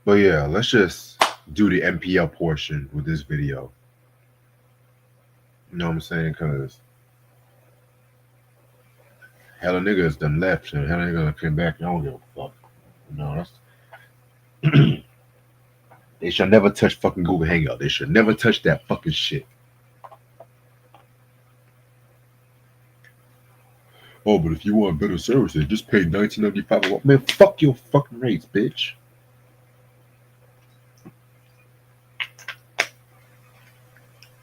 But yeah, let's just do the MPL portion with this video. You know what I'm saying? Because hella niggas done left and hella niggas done came back. I don't give a fuck. You know, that's they should never touch fucking Google Hangout. They should never touch that fucking shit. Oh, but if you want better services, just pay $19.95. Man, fuck your fucking rates, bitch.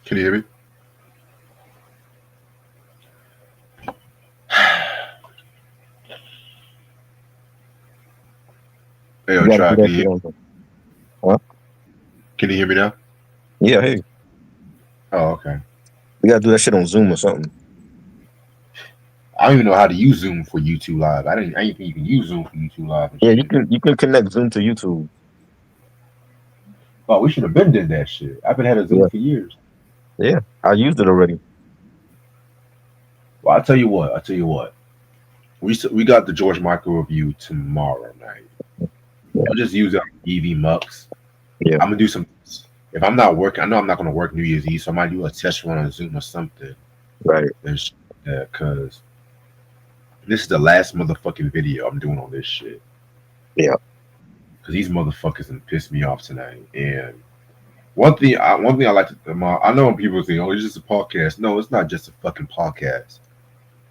Can you hear me? Hey, yo, try. Can you hear me? Huh? Can you hear me now? Yeah, hey. Oh, okay. We gotta do that shit on Zoom or something. I don't even know how to use Zoom for YouTube Live. I didn't think you can use Zoom for YouTube Live. Yeah, you can connect Zoom to YouTube. Oh, we should have been did that shit. I've been had a Zoom for years. Yeah, I used it already. Well, I'll tell you what. We got the George Michael review tomorrow night. Yeah. I'll just use it on EV Mux. Yeah. I'm gonna do some. If I'm not working, I know I'm not gonna work New Year's Eve, so I might do a test run on Zoom or something. Right. Because this is the last motherfucking video I'm doing on this shit. Yeah. Because these motherfuckers done pissed me off tonight. And one thing I like to, I know when people think, oh, it's just a podcast. No, it's not just a fucking podcast.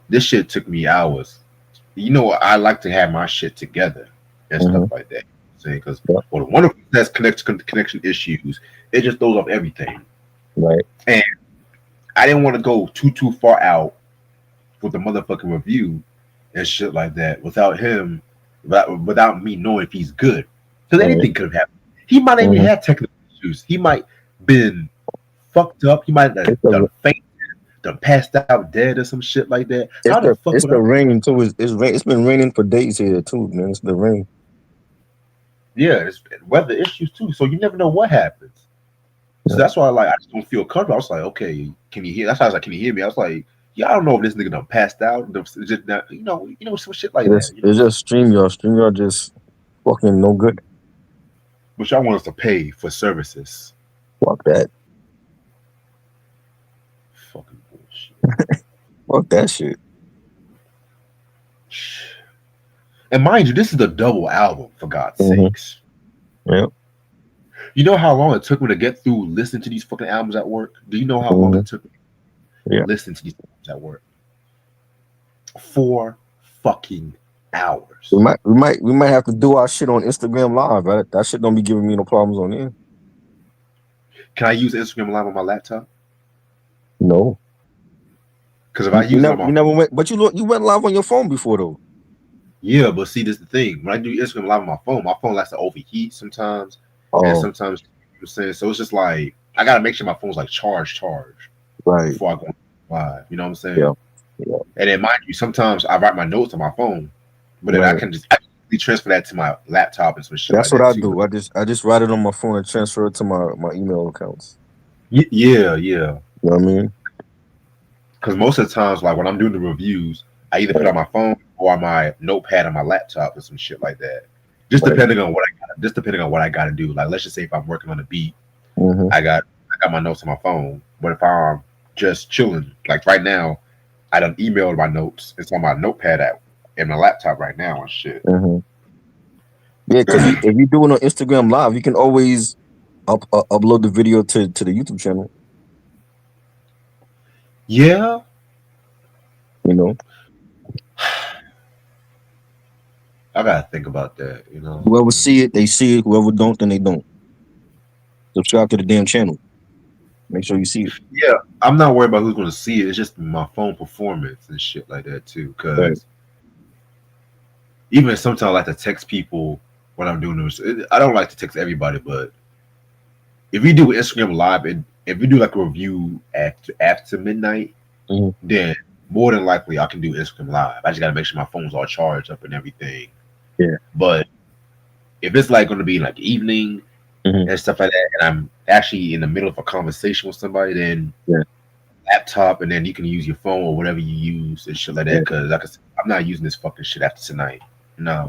This shit took me hours. You know, I like to have my shit together and stuff like that. Because well, one of that's connection issues, it just throws off everything. Right. And I didn't want to go too far out with the motherfucking review and shit like that without him, without me knowing if he's good. Because anything could have happened. He might not even have technical issues. He might been fucked up. He might have done fainted, done passed out dead or some shit like that. It's the rain too. It's been raining for days here too, man. It's the rain. Yeah, it's weather issues too. So you never know what happens. So that's why I just don't feel comfortable. I was like, okay, can you hear? That's why I was like, can you hear me? I was like, yeah, I don't know if this nigga done passed out. It's just not, you know, some shit like that. It's just StreamYard. StreamYard just fucking no good. But y'all want us to pay for services. Fuck that. Fucking bullshit. Fuck that shit. And mind you, this is a double album, for God's sakes. Yeah. You know how long it took me to get through listening to these fucking albums at work? Do you know how long it took me to listen to these albums at work? 4 fucking hours. We might have to do our shit on Instagram Live. Right? That shit don't be giving me no problems on there. Can I use Instagram Live on my laptop? No. Because if I use it on my you never went, but you went live on your phone before though. Yeah, but see, this is the thing. When I do Instagram Live on my phone likes to overheat sometimes. And sometimes, you know what I'm saying? So it's just like, I got to make sure my phone's like charged. Right. Before I go live. You know what I'm saying? Yeah. And then mind you, sometimes I write my notes on my phone, but then I can just transfer that to my laptop and some shit. That's what I do. I just write it on my phone and transfer it to my email accounts. Yeah. You know what I mean? Because most of the times, like when I'm doing the reviews, I either put it on my phone or on my notepad on my laptop or some shit like that. Just depending on what I got to do. Like let's just say if I'm working on a beat, I got my notes on my phone. But if I'm just chilling, like right now, I done emailed my notes. It's on my notepad and my laptop right now and shit. Yeah, because if you do it on Instagram Live, you can always upload the video to the YouTube channel. Yeah. You know. I gotta think about that, you know. Whoever see it, they see it. Whoever don't, then they don't. Subscribe to the damn channel. Make sure you see it. Yeah, I'm not worried about who's gonna see it. It's just my phone performance and shit like that too. Because even sometimes I like to text people when I'm doing this. I don't like to text everybody, but if we do Instagram Live and if we do like a review after midnight, then more than likely I can do Instagram Live. I just gotta make sure my phone's all charged up and everything. Yeah. But if it's like gonna be like evening and stuff like that, and I'm actually in the middle of a conversation with somebody, then laptop, and then you can use your phone or whatever you use and shit like that. Because I'm not using this fucking shit after tonight. No.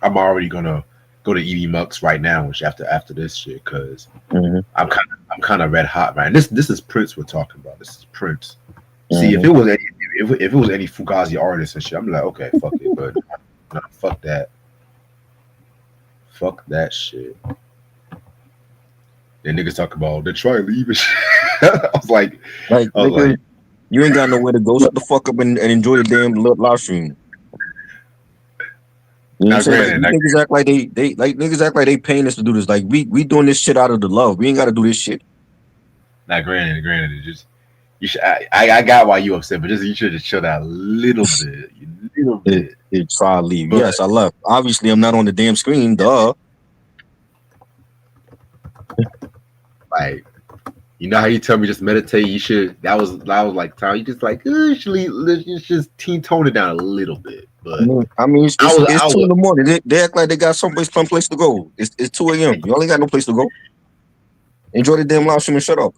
I'm already gonna go to Edie Mux right now, which after this shit, because Mm-hmm. I'm kind of red hot, right? This is Prince we're talking about. This is Prince. See, Mm-hmm. if it was any Fugazi artist and shit, I'm like, okay, fuck it, but nah, fuck that shit. Then niggas talk about they try to leave and shit. Like, I was nigga, like, you ain't got nowhere to go. Shut the fuck up and enjoy the damn live stream. You know what I'm saying? Like, niggas act like niggas act like they paying us to do this. Like we doing this shit out of the love. We ain't got to do this shit. Now, granted, it just you should. I got why you upset, but you should just chill out a little bit, It try to leave. But, yes, I left. Obviously, I'm not on the damn screen. Duh. Like, you know how you tell me just meditate? You should. That was like time. You just like you should just tone it down a little bit. But I mean, it's 2 in the morning. They act like they got some place to go. It's 2 a.m. You only got no place to go. Enjoy the damn live stream and shut up.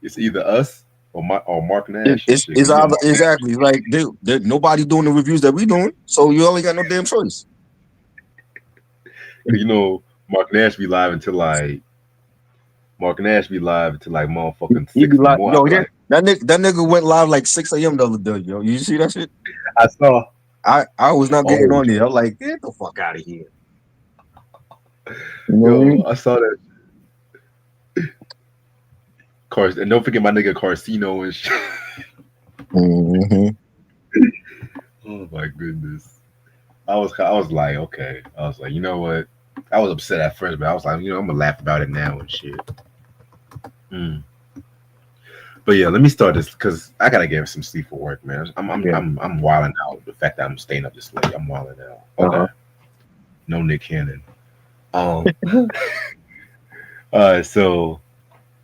It's either us or Mark Nash. It's either exactly like nobody doing the reviews that we doing, so you only got no damn choice. You know, Mark Nash be live until like motherfucking 6 in the morning. Yo, that nigga went live like 6 a.m. the other day, yo. You see that shit? I saw. I was not getting on there. I'm like, get the fuck out of here. You know what I mean? I saw that. And don't forget my nigga Carcino and shit. Mm-hmm. Oh my goodness. I was like, okay. I was like, you know what? I was upset at first, but I was like, I'm gonna laugh about it now and shit. But yeah, let me start this because I gotta get some sleep for work, man. I'm wilding out. The fact that I'm staying up this late, I'm wilding out. Okay. No Nick Cannon.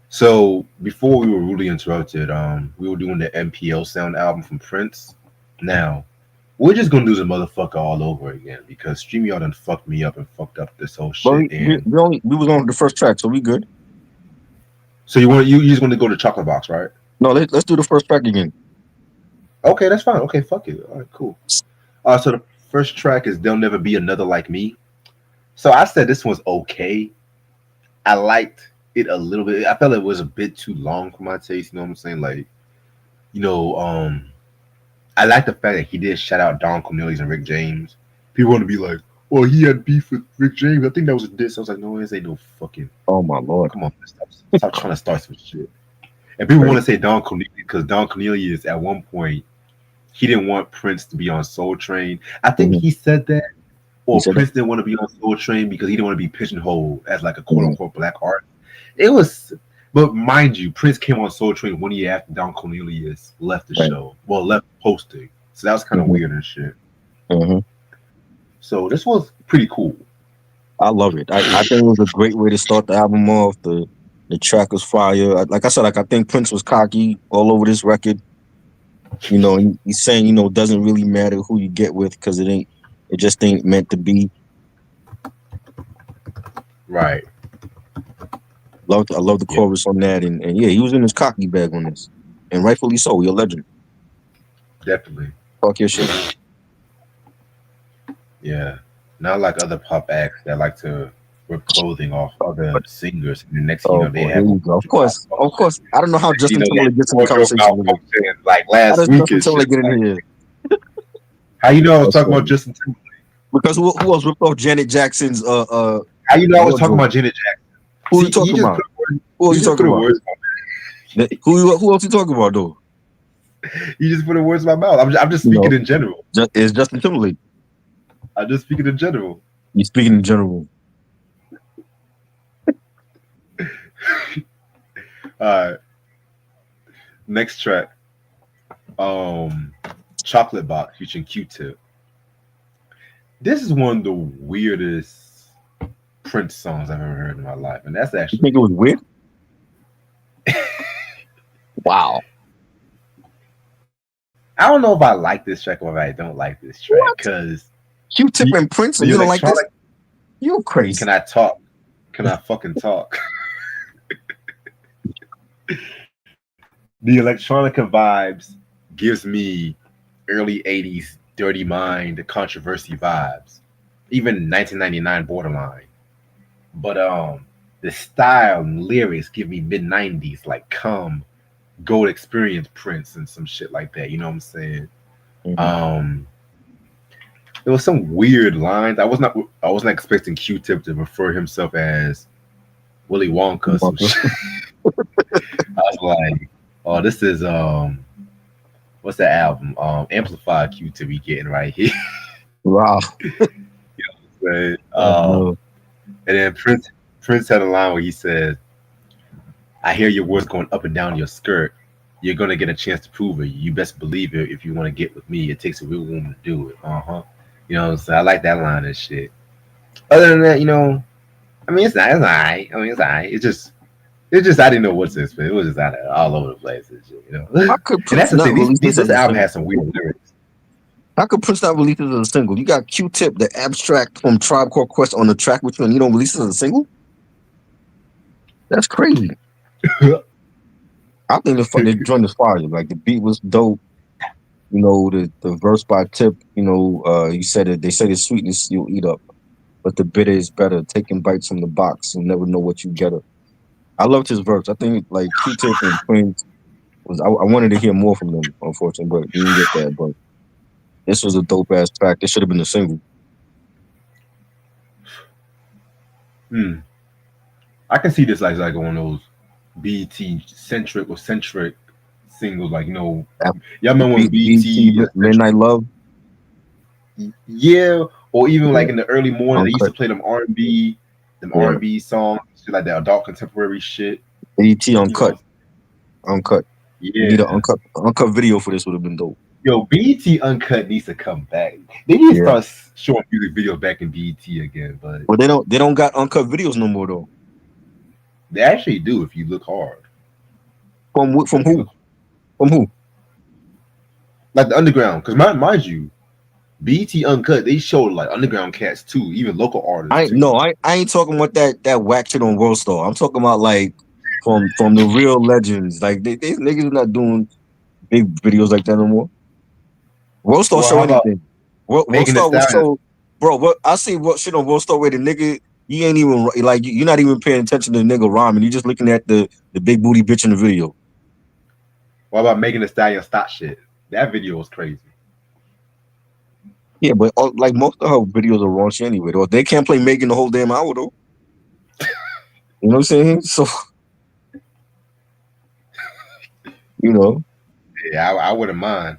So before we were rudely interrupted, we were doing the MPLSound album from Prince. Now, we're just gonna do the motherfucker all over again because Streamyard done fucked me up and fucked up this whole shit. We was on the first track, so we good. So you just want to go to Chocolate Box, right? No, let's do the first track again. Okay, that's fine. Okay, fuck it. All right, cool. So the first track is "There'll Never Be Another Like Me." So I said this one's okay. I liked it a little bit. I felt it was a bit too long for my taste. You know what I'm saying? Like, I like the fact that he did shout out Don Cornelius and Rick James. People want to be like, well, he had beef with Rick James. I think that was a diss. I was like, no, this ain't no fucking. Oh my lord! Come on, stop trying to start some shit. And people want to say Don Cornelius because Don Cornelius at one point he didn't want Prince to be on Soul Train. I think he said that, or Prince didn't want to be on Soul Train because he didn't want to be pigeonholed as like a quote unquote black artist. It was, but mind you, Prince came on Soul Train 1 year after Don Cornelius left the show. Well, left posting. So that was kind of weird and shit. So this was pretty cool. I love it. I think it was a great way to start the album off. The track was fire. Like I said, I think Prince was cocky all over this record. He's saying, it doesn't really matter who you get with because it just ain't meant to be. Right. I love the chorus on that, and yeah, he was in his cocky bag on this, and rightfully so. You're a legend. Definitely. Talk your shit. Yeah, not like other pop acts that like to rip clothing off other singers, and the next thing they have. Of course. I don't know how Justin Timberlake gets in the conversation with it. Like last week, Justin Timberlake get in here. How you know I was talking about Justin Timberlake? Because who else ripped off Janet Jackson's? How you know I was talking about Janet Jackson? Who are you talking about? Who else you talking about though? You just put the words in my mouth. I'm just speaking in general. It's Justin Timberlake. I'm just speaking in general. You're speaking in general. Alright. Next track. Chocolate Box featuring Q-Tip. This is one of the weirdest Prince songs I've ever heard in my life. And that's actually. You think it was weird? Wow. I don't know if I like this track or if I don't like this track because Q-Tip and Prince and you don't like this? You're crazy. Can I talk? Can I fucking talk? The electronica vibes gives me early 80s Dirty Mind controversy vibes. even 1999 borderline. But the style and lyrics give me mid 90s like Come, Gold Experience Prince and some shit like that. You know what I'm saying? Mhm. Um there was some weird lines. I wasn't expecting Q-Tip to refer himself as Willy Wonka or some shit. I was like, oh, this is what's that album? Amplified Q-Tip we getting right here. Wow. Right? Oh, no. And then Prince had a line where he said, I hear your words going up and down your skirt. You're gonna get a chance to prove it. You best believe it if you want to get with me. It takes a real woman to do it. Uh-huh. You know, so I like that line and shit. Other than that, I mean it's alright. I mean it's alright. It's just I didn't know what to expect. It was just out of all over the place and shit. How could And that's Prince the not thing, release this this as a album single? has some weird lyrics. How could Prince not release this as a single? You got Q-Tip, the abstract from Tribe Called Quest on the track with you, and you don't release it as a single? That's crazy. I think the joint is fire. Like the beat was dope. The verse by Tip. You said it. They say the sweetness you'll eat up, but the bitter is better. Taking bites from the box, you'll never know what you get. I loved his verse. I think like Q-Tip and Prince was. I wanted to hear more from them, unfortunately, but we didn't get that. But this was a dope ass track. This should have been a single. Hmm. I can see this like one of those BT centric singles, like y'all remember when BT BT Midnight Love, yeah, or even yeah, like in the early morning they used to Uncut, play them R&B, yeah, songs, shit like that adult contemporary shit. BT You know, Uncut. You need an yeah. uncut video for this would have been dope. Yo, BT Uncut needs to come back. They need to Yeah, start showing music videos back in BT again, but but they don't got uncut videos no more though. they actually do if you look hard. From If you who? look From who? like the underground, because mind you, BT Uncut they showed like underground cats too, even local artists too. I ain't talking about that whack shit on World Star. I'm talking about like from the real legends. Like they niggas not doing big videos like that no more. World Star Well, show how about anything. World Megan Thee Star will Stallion? show, bro. What I see what shit on World Star where the nigga you ain't even like you're not even paying attention to the nigga rhyming. You just looking at the big booty bitch in the video. What about Megan Thee Stallion stop shit? That video was crazy. Yeah, but like most of her videos are raunchy anyway. Though they can't play Megan the whole damn hour though. You know what I'm saying? So you know. Yeah, I wouldn't mind.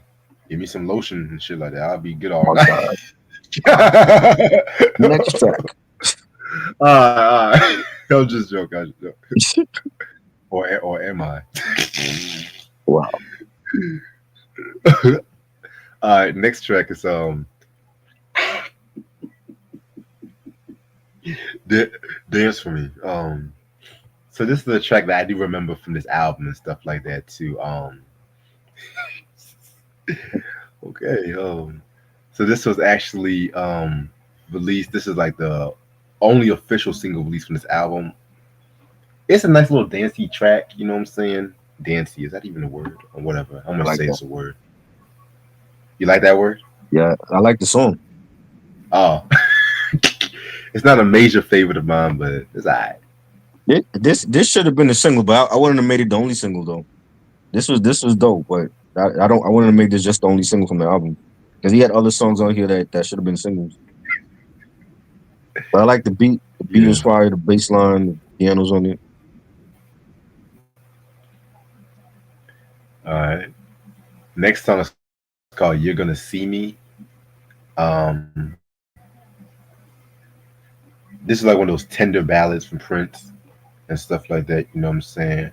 Give me some lotion and shit like that. I'll be good Oh all my night. god. Next track. I'm just joking. I'm just joking. Or am I? Wow. All right, next track is Dance for Me. So this is the track that I do remember from this album and stuff like that too. Okay. So this was actually released. This is like the only official single released from this album. It's a nice little dancey track. You know what I'm saying? Dancey, is that even a word or whatever? I'm I gonna like say that. it's a word. You like that word? Yeah, I like the song. Oh, it's not a major favorite of mine, but it's alright. This should have been a single, but I wouldn't have made it the only single though. This was dope, but I wouldn't have made this just the only single from the album because he had other songs on here that should have been singles. But I like the beat. The beat was Yeah. fire. The bass line, the pianos on it. All right. Next song is called "You're Gonna See Me." Um, this is like one of those tender ballads from Prince and stuff like that. You know what I'm saying?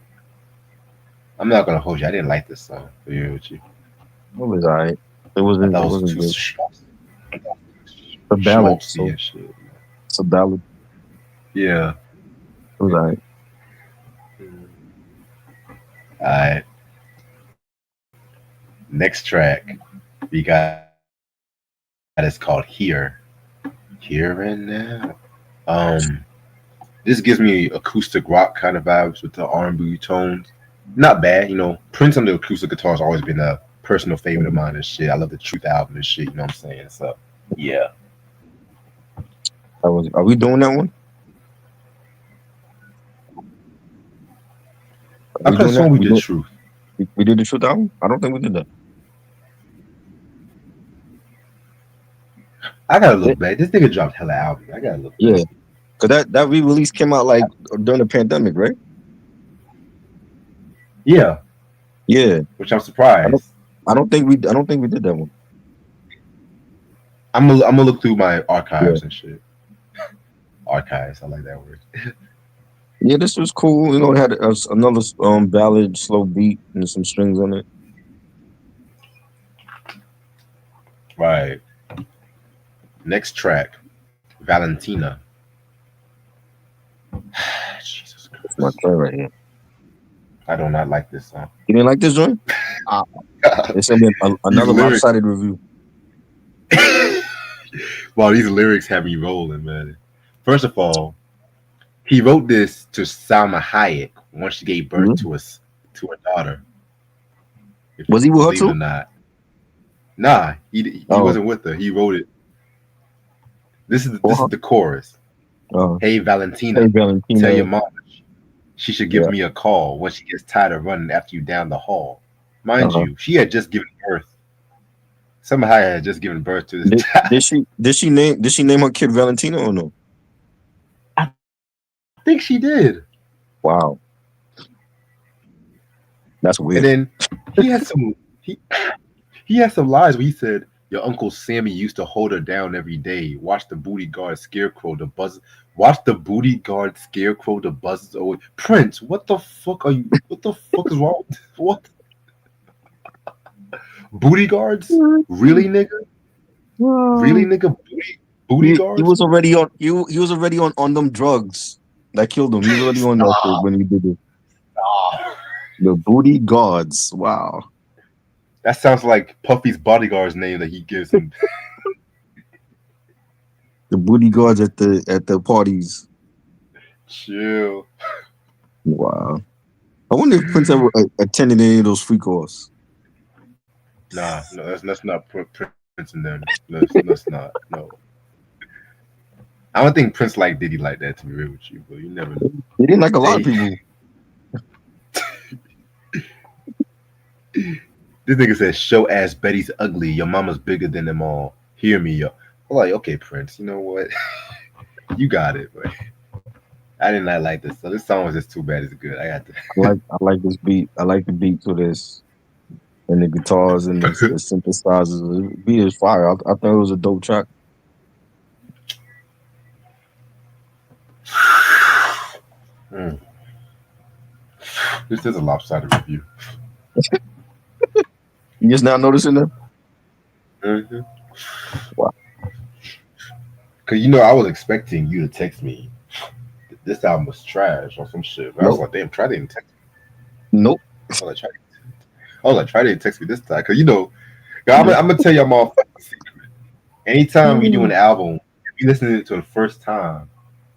I'm not gonna hold you. I didn't like this song. To be real with you, It was alright. It I wasn't. thought It it was wasn't too good. A ballad, schmaltzy so and shit. it's a ballad. Yeah. It was alright. All right. Next track we got is called "Here." Here and now. This gives me acoustic rock kind of vibes with the R&B tones. Not bad, Prince on the acoustic guitar has always been a personal favorite of mine and shit. I love the Truth album and shit. You know what I'm saying? So yeah. Are we doing that one? I could have sworn we did Truth. We did the Truth album? I don't think we did that. I gotta look back. This nigga dropped hella albums. I gotta look back. Yeah. Because that re-release came out like during the pandemic, right? Yeah. Yeah. Which I'm surprised. I don't think we did that one. I'm gonna look through my archives and shit. Archives, I like that word. Yeah, this was cool. You know, it had another ballad, slow beat, and some strings on it. Right. Next track, Valentina. Jesus Christ. That's my track right here. I do not like this song. You didn't like this joint? It's another lopsided review. Wow, these lyrics have me rolling, man. First of all, he wrote this to Salma Hayek once she gave birth to a daughter. Was he with her too? Or not. Nah, he wasn't with her. He wrote it. This is the chorus. Hey Valentina, tell your mom she should give me a call when she gets tired of running after you down the hall. Mind you, she had just given birth. Salma Hayek had just given birth to this. Did she name her kid Valentina or no? I think she did. Wow, that's weird. And then he had some lies where he said, "Your Uncle Sammy used to hold her down every day. Watch the booty guard scarecrow the buzz. Watch the booty guard scarecrow the buzzes away." Prince, what the fuck are you? What the fuck is wrong? What? Booty guards? Really, nigga? Really, nigga? Booty guards? He was already on. He was already on them drugs that killed him. He was already on that shit when he did it. The booty guards. Wow. That sounds like Puffy's bodyguard's name that he gives him. The booty guards at the parties. Chill. Wow. I wonder if Prince ever attended any of those free calls. Nah, no, that's not Prince in there. That's not. No. I don't think Prince liked Diddy like that, to be real with you, but you never know. He didn't like a lot of people. This nigga says, "Show ass Betty's ugly. Your mama's bigger than them all. Hear me, yo." I'm like, okay, Prince, you know what? You got it, but I did not like this. So this song was just too bad. It's good. I like this beat. I like the beat to this, and the guitars and the synthesizers. The beat is fire. I thought it was a dope track. This is a lopsided review. You just now noticing that? Mm-hmm. Wow. Cause I was expecting you to text me. This album was trash or some shit. I was like, damn, try to even text me. Nope. I was like, try to text me this time. Cause I'm gonna tell y'all my secret. Anytime we do an album, if you listen to it the first time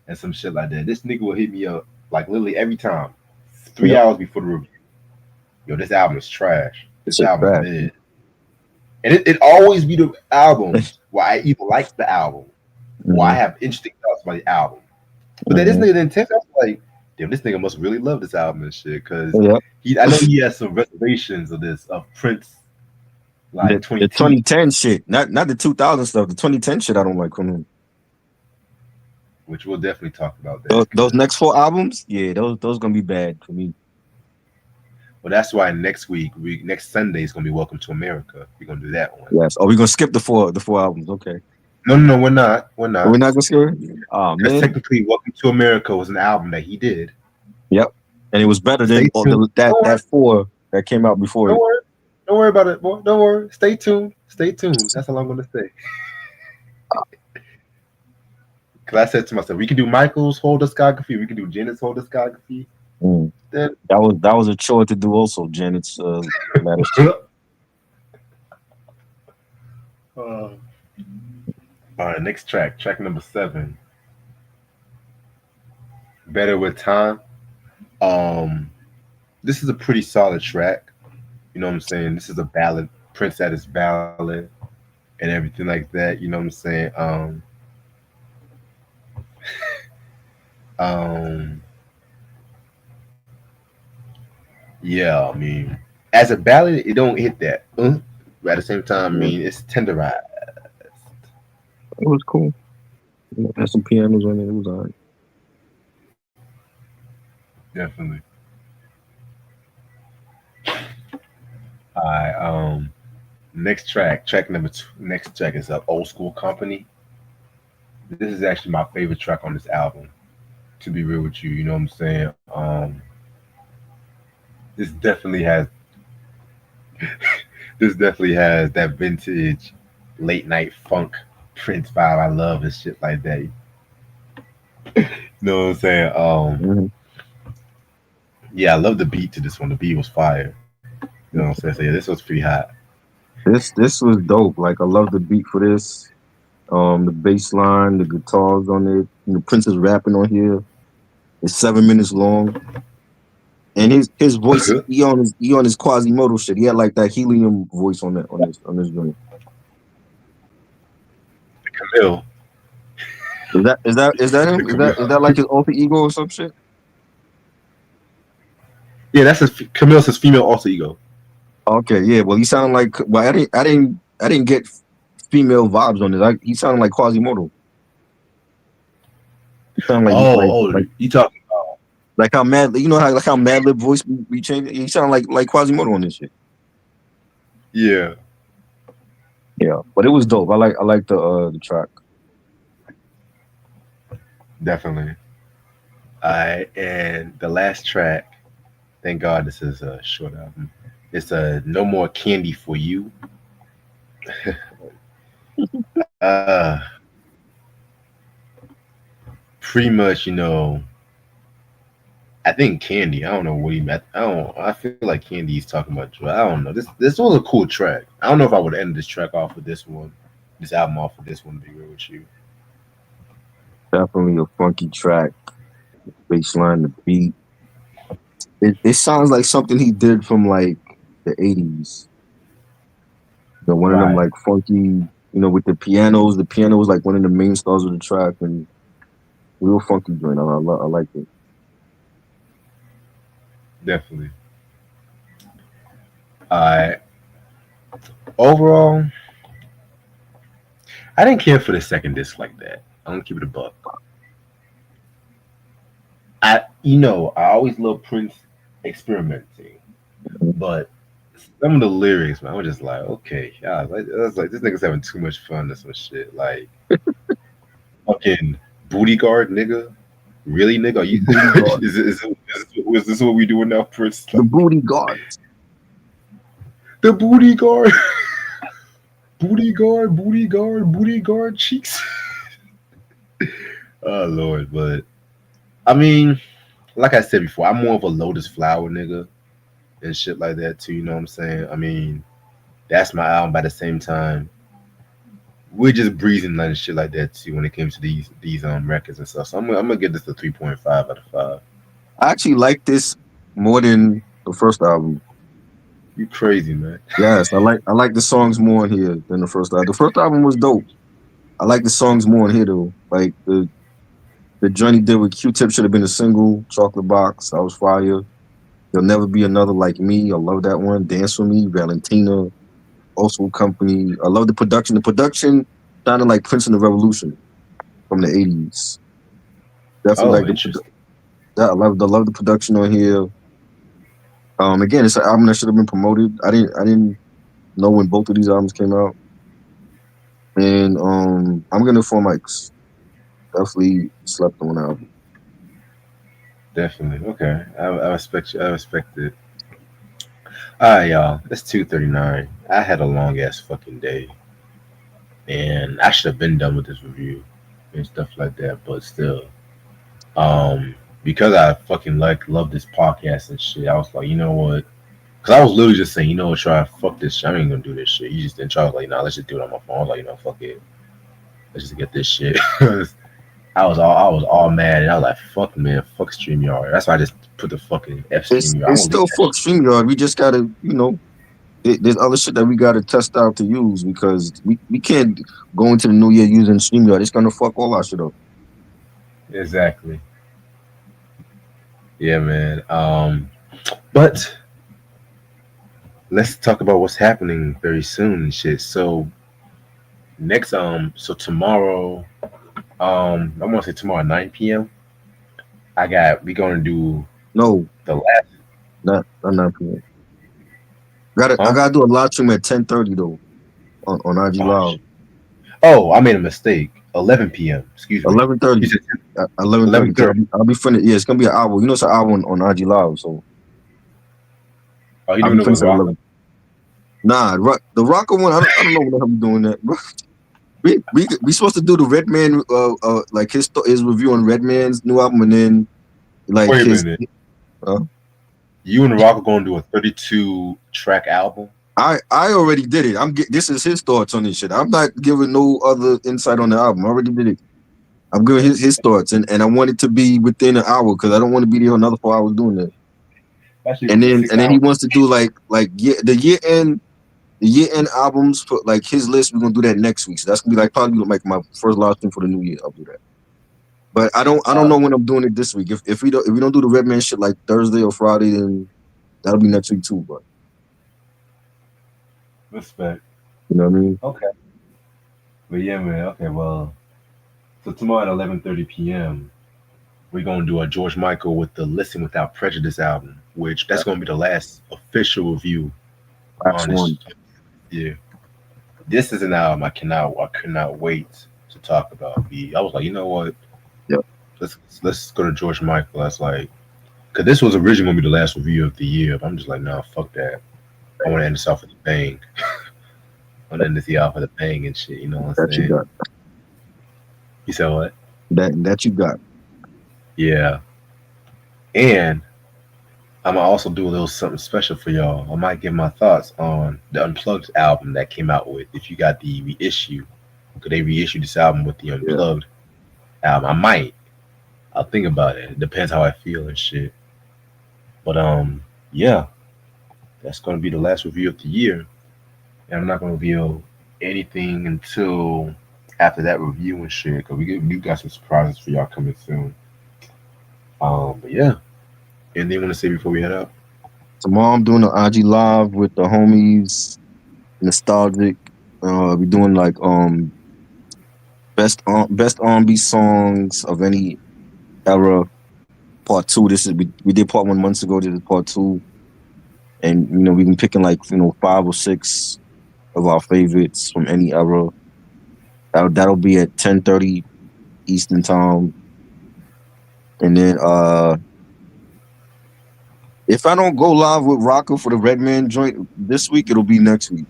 and some shit like that, this nigga will hit me up like literally every time, 3 hours before the review. Yo, this album is trash. This album is dead. And it always be the albums where I either like the album or I have interesting thoughts about the album. But then this nigga didn't text. I was like, damn, this nigga must really love this album and shit. Cause I know he has some reservations of Prince. Like the 2010 shit, not the 2000 stuff. The 2010 shit I don't like from him. Which we'll definitely talk about that. Those next 4 albums, those gonna be bad for me. Well, that's why next Sunday is gonna be Welcome to America. We're gonna do that one. Yes. Oh, we're gonna skip the four albums. Okay. No, we're not. We're not gonna skip it? Oh man. Technically, Welcome to America was an album that he did. Yep. And it was better than that 4 that came out before. Don't worry about it, boy. Don't worry. Stay tuned. That's all I'm gonna say. Cause I said to myself, we can do Michael's whole discography, we can do Janet's whole discography. That was a chore to do also, Janet's all right, next track number 7. Better with Time. This is a pretty solid track. You know what I'm saying? This is a ballad, Prince at his ballad and everything like that. You know what I'm saying? Um, yeah, I mean, as a ballad, it don't hit that. But at the same time, I Yeah, mean, it's tenderized. it was cool. You know, had some pianos on it. It was alright. Definitely. All right. Next track, track number two. Next track is Old School Company. This is actually my favorite track on this album. To be real with you, you know what I'm saying. This definitely has this definitely has that vintage late night funk Prince vibe. I love and shit like that. You know what I'm saying? Mhm. Yeah, I love the beat to this one. The beat was fire. You know what I'm saying? So yeah, this was pretty hot. This was dope. Like I love the beat for this. The bass line, the guitars on it. You know, Prince is rapping on here. It's 7 minutes long, and his voice he on his Quasimodo shit. He had like that helium voice on that on this joint. Camille, Is that the him? Camille. Is that like his alter ego or some shit? Yeah, that's his Camille's his female alter ego. Okay, yeah. Well, he sounded like. Well, I didn't get female vibes on this. He sounded like Quasimodo. He sounded Oh, you talking? like how Mad. You know how like how Madlib voice be changing. He sounded like Quasimodo on this shit. Yeah, Yeah, but it was dope. I like the track. definitely. All right, and the last track. Thank God this is a short album. It's a No More Candy for You. uh, Pretty much, I think Candy. I don't know what he meant. I don't. I feel like Candy's talking about drugs. I don't know. This was a cool track. I don't know if I would end this track off with this one, this album off with this one. To be real with you. Definitely a funky track. Bass line, the beat. It sounds like something he did from like the 80s. You know, one of them Right. like funky. You know, with the pianos. The piano was like one of the main stars of the track, and real funky joint. I like it. Definitely. Uh, Overall, I didn't care for the second disc like that. I'm gonna keep it a buck. I always love Prince experimenting, but some of the lyrics, man, I was just like, okay, yeah, I was like, this nigga's having too much fun and some shit. Like, fucking booty guard, nigga. Really, nigga? Are you Booty guard. is this what we doing now, Prince? The booty guard. The booty guard, booty guard, booty guard, booty guard cheeks. Oh Lord, but I mean, like I said before, I'm more of a Lotus Flower nigga and shit like that too. You know what I'm saying? I mean, that's my album. By the same time, we're just breezing and shit like that too when it comes to these records and stuff. So I'm gonna give this a 3.5 out of 5. I actually like this more than the first album. You crazy, man? Yes, I like the songs more in here than the first album. The first album was dope. I like the songs more in here though. Like the journey did with Q-Tip should have been a single. Chocolate Box, that was fire. There'll Never Be Another Like Me. I love that one. Dance for Me, Valentina, also Company. I love the production. The production sounded like Prince and the Revolution from the 80s. Definitely Oh, like interesting. I love the production on here. Again, it's an album that should have been promoted. I didn't know when both of these albums came out. And I'm gonna 4 mics. Definitely slept on album. Definitely. Okay. I respect you. I respect it. All right, y'all. It's 2:39. I had a long ass fucking day, and I should have been done with this review and stuff like that. But still, because I fucking love this podcast and shit, I was like, you know what? Because I was literally just saying, you know what, try fuck this shit. I ain't gonna do this shit. You just didn't try. I was like, nah, let's just do it on my phone. I was like, fuck it. Let's just get this shit. I was all mad, and I was like, fuck man, fuck Streamyard. That's why I just put the fucking F Streamyard. I'm It's gonna leave still that fuck StreamYard. We just gotta, there's other shit that we gotta test out to use because we can't go into the new year using StreamYard. It's gonna fuck all our shit up. shit. Exactly. Yeah, man. But let's talk about what's happening very soon and shit. So next, so tomorrow, I want to say tomorrow 9 p.m. We gonna do No, the last, not 9 p.m. I huh? gotta do a live stream at 10:30 though on IG Oh, Live. oh, I made a mistake. 11 p.m. Excuse me. You 11:30. said 11:30. 'Cause 11:30. I'll be finished. Yeah, it's gonna be an hour. You know, it's an hour on IG Live, so Oh, you I'll doing be it with finished at Rock? 11. Nah, the Rocker one. I don't know when I'm doing that, bro. We supposed to do the Redman like his review on Redman's new album, and then like Wait a his minute. uh, You and Rock are gonna do a 32 track album. I already did it. This is his thoughts on this shit. I'm not giving no other insight on the album. I already did it. I'm giving his thoughts, and I want it to be within an hour because I don't want to be there another 4 hours doing that. Actually, And gonna be then six and then he hours. wants to do like the year end albums for like his list. We're gonna do that next week. So that's gonna be like probably like my first live stream for the new year. I'll do that. But I don't Uh, know when I'm doing it this week. If we don't do the Redman shit like Thursday or Friday, then that'll be next week too. But Respect. you know what I mean? Okay. But yeah, man. Okay. Well, so tomorrow at 11:30 p.m. we're gonna do a George Michael with the Listen Without Prejudice album, which that's gonna be the last official review Last on this. one. Yeah, this is an album I cannot wait to talk about. I was like, you know what? Yep. Let's go to George Michael. That's like, cause this was originally gonna be the last review of the year, but I'm just like, nah, fuck that. I want to end this off with a bang. I want to end this year off with a bang and shit. You know what I'm That you saying? got. You said what? That you got. Yeah, and I'm gonna also do a little something special for y'all. I might give my thoughts on the Unplugged album that came out with. If you got the reissue, could they reissue this album with the Yeah. Unplugged album? I might. I'll think about it. It depends how I feel and shit. But yeah, that's gonna be the last review of the year, and I'm not gonna reveal anything until after that review and shit. Cause we got some surprises for y'all coming soon. But yeah, anything you want to say before we head out? Tomorrow I'm doing the IG live with the homies, nostalgic. We doing like best R&B songs of any era. Part two. This is we did part 1 months ago. This is part two, and we've been picking like 5 or 6 of our favorites from any era. That'll be at 10:30 Eastern time, and then if I don't go live with Rocco for the Redman joint this week, it'll be next week.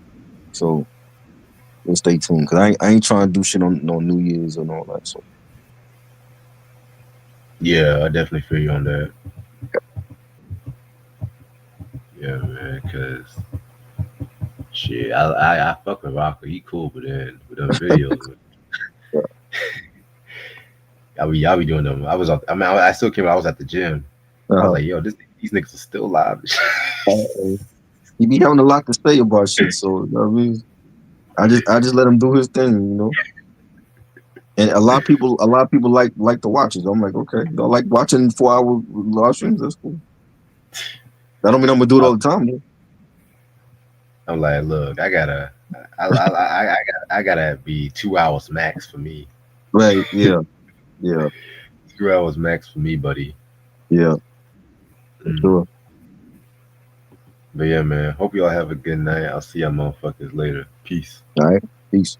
So stay tuned because I ain't trying to do shit on no New Year's and all that. So Yeah, I definitely feel you on that. Yeah, man, cause shit, I fuck with Rocker. He cool, but then with them videos, y'all be doing them. I still came. I was at the gym. I was uh, like, yo, these niggas are still live. he be having a lot to say about shit. So you know what I mean, I just let him do his thing. And a lot of people like to watch it. I'm like, okay, y'all like watching 4 hour live streams? That's cool. That don't mean I'm gonna do it I'm, all the time, though. I'm like, look, I gotta be 2 hours max for me. Right? Yeah, yeah, 2 hours max for me, buddy. yeah, for Mm. sure. But yeah, man. Hope y'all have a good night. I'll see y'all motherfuckers later. Peace. All right, peace.